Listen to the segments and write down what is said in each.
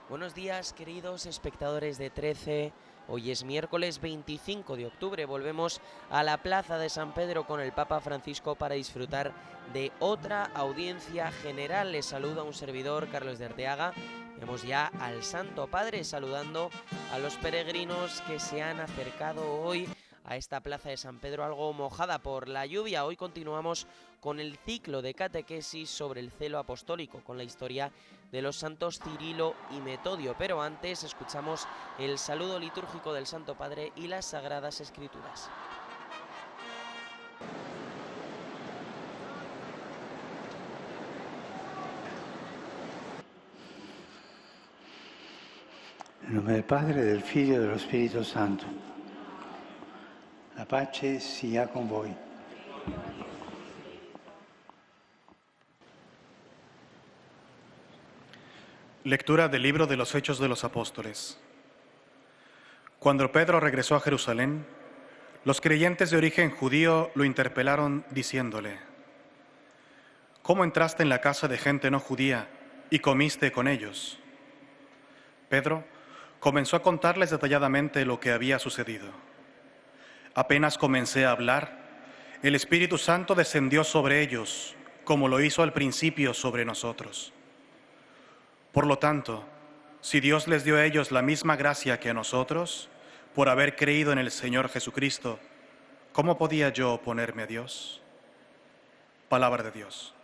Buenos días, queridos espectadores de 13. Hoy es miércoles 25 de octubre. Volvemos a la Plaza de San Pedro con el Papa Francisco para disfrutar de otra audiencia general. Les saluda un servidor, Carlos de Arteaga. Vemos ya al Santo Padre saludando a los peregrinos que se han acercado hoy a esta Plaza de San Pedro, algo mojada por la lluvia. Hoy continuamos con el ciclo de catequesis sobre el celo apostólico, con la historia de los santos Cirilo y Metodio. Pero antes escuchamos el saludo litúrgico del Santo Padre y las Sagradas Escrituras. Nel nome del Padre, del Figlio e dello Spirito Santo. La pace sia con voi. Lectura del libro de los Hechos de los Apóstoles. Cuando Pedro regresó a Jerusalén, los creyentes de origen judío lo interpelaron diciéndole: ¿Cómo entraste en la casa de gente no judía y comiste con ellos? Pedro comenzó a contarles detalladamente lo que había sucedido. Apenas comencé a hablar, el Espíritu Santo descendió sobre ellos, como lo hizo al principio sobre nosotros. Por lo tanto, si Dios les dio a ellos la misma gracia que a nosotros, por haber creído en el Señor Jesucristo, ¿cómo podía yo oponerme a Dios? Palabra de Dios.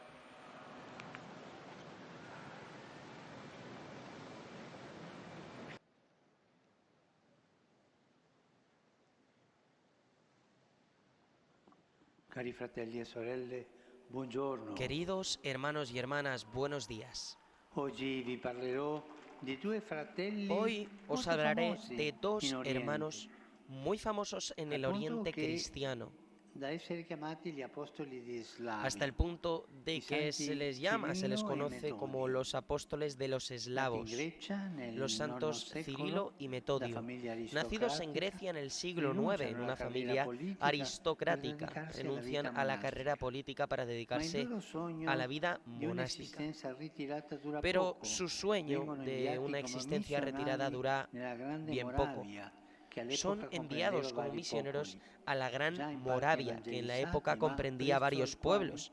Cari fratelli e sorelle, buongiorno. Queridos hermanos y hermanas, buenos días. Oggi vi parlerò di due fratelli Hoy os molto hablaré famosi de dos in Oriente, hermanos muy famosos en el al punto Oriente che cristiano, da essere chiamati gli apostoli di Islam. hasta el punto de I que santi se les llama, se les Cirilo e conoce como Metodio. los apóstoles de los Nati in eslavos, Grecia nel los santos IX Cirilo secolo y da Metodio, famiglia nacidos en aristocratica, Grecia en el siglo IX, rinunciano en alla una carriera familia politica per aristocrática, dedicarsi alla renuncian vita a la carrera monastica. política para Ma il dedicarse loro a sogno la vida di monástica. un'esistenza ritirata dura Pero poco. su sueño Vengono de inviati una come existencia retirada missionari dura nella Grande bien poco. Moravia, che Son all'epoca enviados comprendeva como vari misioneros popoli. a la Gran Già in parte Moravia, que en la época evangelizzati, ma comprendía presso varios i quali pueblos,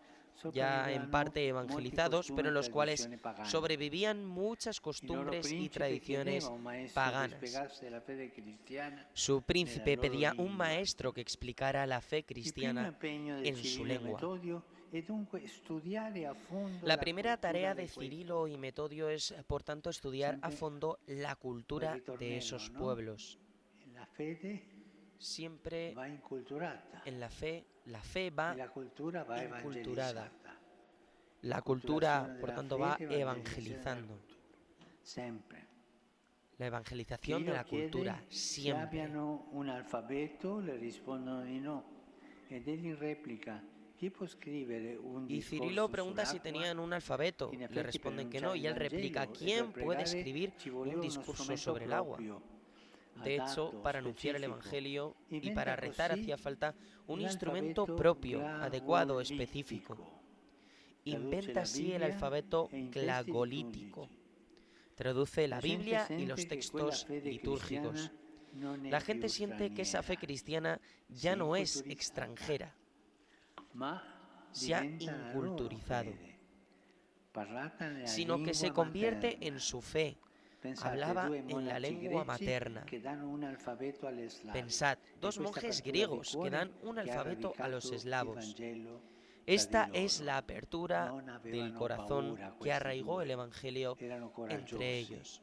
ya en sopravvivevano parte molti evangelizados, costumi pero e en los cuales tradizioni pagane. sobrevivían muchas Il loro costumbres y principe chiedeva tradiciones a un maestro che paganas. spiegasse la fede cristiana Su nella príncipe loro pedía un lingua. maestro que explicara la fe Il primo cristiana impegno di en su Cirilo e lengua. Metodio è dunque studiare a fondo La la primera cultura tarea di de quei Cirilo y popoli. Metodio es, por tanto, estudiar a Sempre fondo la quel cultura de ritornello, esos no? pueblos. La fede Siempre va inculturata en la fe e va la cultura va inculturada. evangelizzata. La cultura, Culturazione por della tanto, va fede, evangelizzazione della evangelizando. cultura. Sempre. La evangelización de Cirilo la cultura, chiede se siempre. abbiano un alfabeto, le rispondono di no. Ed egli replica: chi può scrivere un Y discorso Cirilo pregunta si sull'acqua? tenían un alfabeto. In Le effetti, per responden que annunciare no. il Y él replica: Vangelo e per ¿quién puede pregare escribir ci un voleva uno discurso strumento sobre el agua? proprio, De hecho, adatto, para anunciar el specifico. Evangelio y Inventa para rezar così hacía falta un instrumento l'alfabeto propio, adecuado, específico. glagolifico. Traduce Inventa la así el Bibbia alfabeto e i testi glagolítico. liturgici. Traduce La la gente Biblia y sente los che quella textos fede litúrgicos. cristiana non è La più gente siente que esa fe straniera, cristiana si ya è no es inculturizzata, extranjera, ma se ha diventa la loro inculturizado, fede, parlata nella sino que lingua se convierte materna. en su fe. Pensate, Hablaba due en la monaci lengua greci materna. che danno un alfabeto alle slavi. Pensad, È dos questa monjes apertura di griegos que cuore dan un che ha alfabeto a los radicato il eslavos. Vangelo tra Esta di es loro. la apertura Non del avevano corazón paura que questi arraigó el due, Evangelio erano entre coraggiosi. ellos.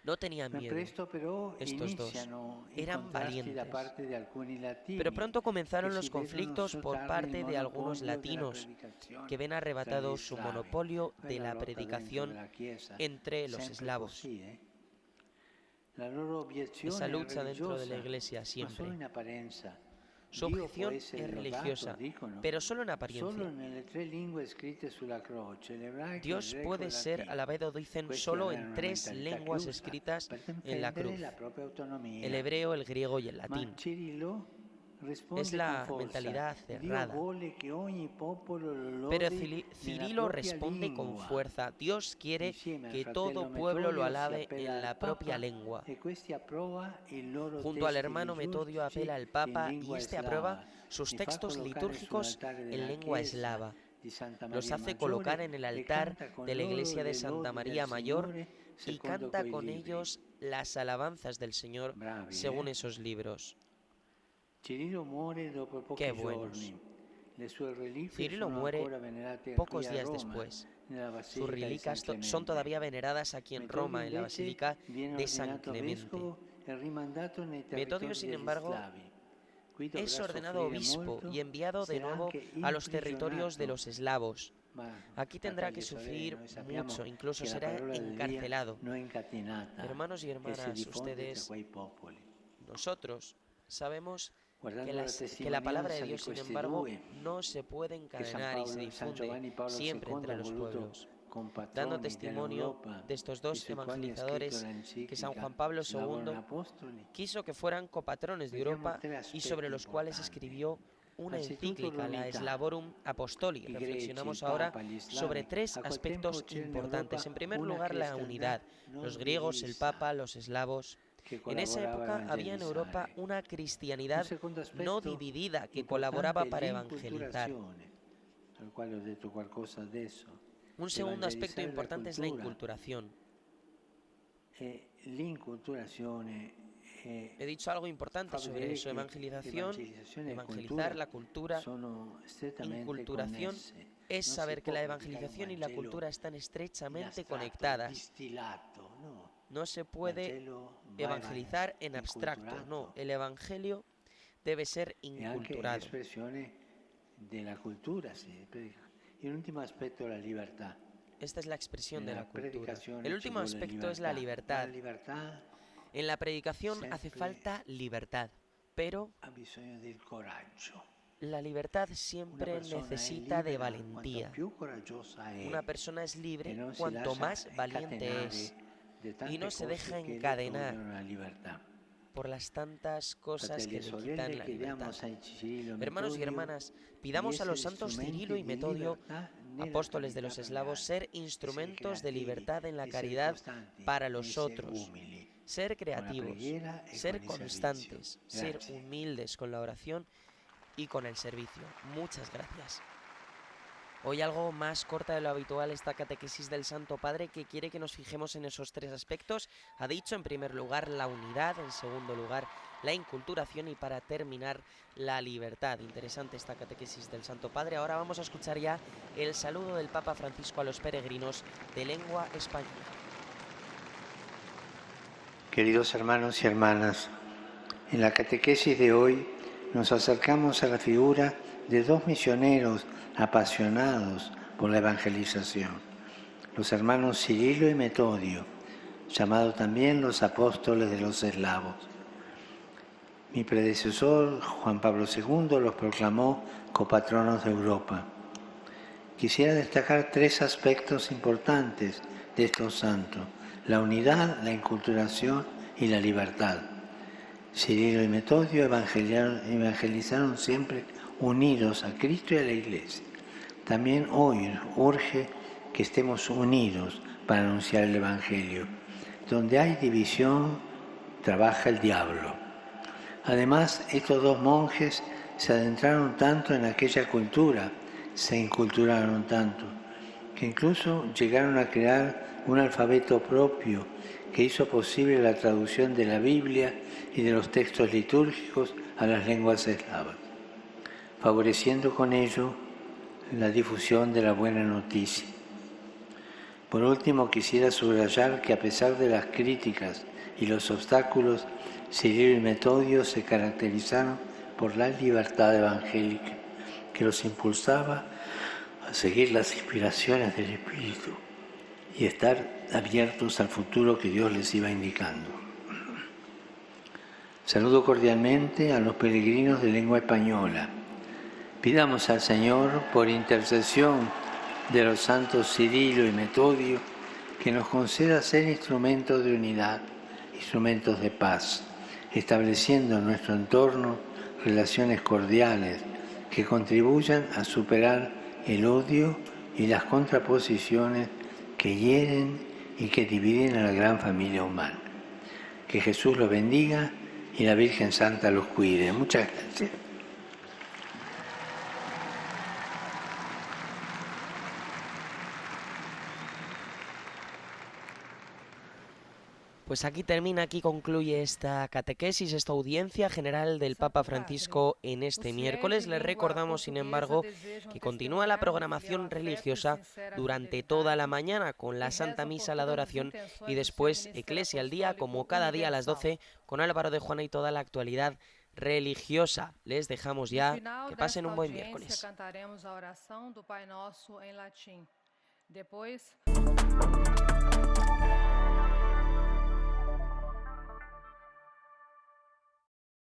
No tenían Ben miedo presto però estos dos, iniziano i eran contrasti da valientes. parte di alcuni latini Pero pronto che comenzaron los si vedono conflictos por sottrarre il parte de algunos monopolio della latinos predicazione que ven tra gli arrebatado su slavi. monopolio Poi de la la lotta dentro predicación della Chiesa, entre los sempre eslavos. così, La loro obiezione Esa è lucha dentro de la religiosa, iglesia ma solo siempre. in apparenza. Su Dio può objeción essere es lodato, religiosa, dicono, pero solo en solo apariencia. nelle tre lingue scritte sulla croce, l'ebraico, il Dios greco e puede il ser latino. alabado, dicen, Questi solo avevano en una tres mentalità lenguas chiusa escritas per en la difendere cruz: la propria autonomia. el hebreo, el griego y el Ma latín. Cirilo Es la mentalidad cerrada. Pero Cirilo responde con fuerza. Dios quiere que todo pueblo lo alabe en la propia lengua. Junto al hermano Metodio apela al Papa y este aprueba sus textos litúrgicos en lengua eslava. Los hace colocar en el altar de la iglesia de Santa María Mayor y canta con ellos las alabanzas del Señor según esos libros. ¡Qué buenos! Cirilo muere pocos días después. Sus reliquias son todavía veneradas aquí en Roma, en la Basílica de San Clemente. Metodio, sin embargo, es ordenado obispo y enviado de nuevo a los territorios de los eslavos. Aquí tendrá que sufrir mucho, incluso será encarcelado. Hermanos y hermanas, ustedes, nosotros sabemos que la palabra de Dios, sin embargo, no se puede encadenar y se difunde siempre entre los pueblos. Dando testimonio de estos dos evangelizadores que San Juan Pablo II quiso que fueran copatrones de Europa y sobre los cuales escribió una encíclica, la Slavorum Apostoli. Reflexionamos ahora sobre tres aspectos importantes. En primer lugar, la unidad. Los griegos, el Papa, los eslavos. En esa época había en Europa una cristianidad no dividida que colaboraba para evangelizar. Un segundo aspecto importante es la inculturación. He dicho algo importante sobre eso: evangelización, evangelizar, la cultura. Inculturación es saber que la evangelización y la cultura están estrechamente conectadas. No se puede evangelizar en abstracto, no, el evangelio debe ser inculturado. Esta es la expresión de la cultura. El último aspecto es la libertad. En la predicación hace falta libertad, pero la libertad siempre necesita de valentía. Una persona es libre cuanto más valiente es y no se deja encadenar por las tantas cosas que le quitan la libertad. Hermanos y hermanas, pidamos a los santos Cirilo y Metodio, apóstoles de los eslavos, ser instrumentos de libertad en la caridad para los otros, ser creativos, ser constantes, ser humildes con la oración y con el servicio. Muchas gracias. Hoy algo más corta de lo habitual esta catequesis del Santo Padre, que quiere que nos fijemos en esos tres aspectos. Ha dicho en primer lugar la unidad, en segundo lugar la inculturación y para terminar la libertad. Interesante esta catequesis del Santo Padre. Ahora vamos a escuchar ya el saludo del Papa Francisco a los peregrinos de lengua española. Queridos hermanos y hermanas, en la catequesis de hoy nos acercamos a la figura de dos misioneros apasionados por la evangelización, los hermanos Cirilo y Metodio, llamados también los apóstoles de los eslavos. Mi predecesor, Juan Pablo II, los proclamó copatronos de Europa. Quisiera destacar tres aspectos importantes de estos santos: la unidad, la inculturación y la libertad. Cirilo y Metodio evangelizaron siempre unidos a Cristo y a la Iglesia. También hoy urge que estemos unidos para anunciar el Evangelio. Donde hay división, trabaja el diablo. Además, estos dos monjes se adentraron tanto en aquella cultura, se inculturaron tanto, que incluso llegaron a crear un alfabeto propio que hizo posible la traducción de la Biblia y de los textos litúrgicos a las lenguas eslavas, favoreciendo con ello la difusión de la buena noticia. Por último, quisiera subrayar que a pesar de las críticas y los obstáculos, Cirilo y Metodio se caracterizaron por la libertad evangélica que los impulsaba a seguir las inspiraciones del Espíritu y estar abiertos al futuro que Dios les iba indicando. Saludo cordialmente a los peregrinos de lengua española. Pidamos al Señor, por intercesión de los santos Cirilo y Metodio, que nos conceda ser instrumentos de unidad, instrumentos de paz, estableciendo en nuestro entorno relaciones cordiales que contribuyan a superar el odio y las contraposiciones que hieren y que dividen a la gran familia humana. Que Jesús los bendiga y la Virgen Santa los cuide. Muchas gracias. Pues aquí termina, aquí concluye esta catequesis, esta audiencia general del Papa Francisco en este miércoles. Les recordamos, sin embargo, que continúa la programación religiosa durante toda la mañana con la Santa Misa, la adoración y después Eclesia al día, como cada día a las 12, con Álvaro de Juana y toda la actualidad religiosa. Les dejamos ya, que pasen un buen miércoles. Cantaremos a oração do Pai Nosso em latim. Depois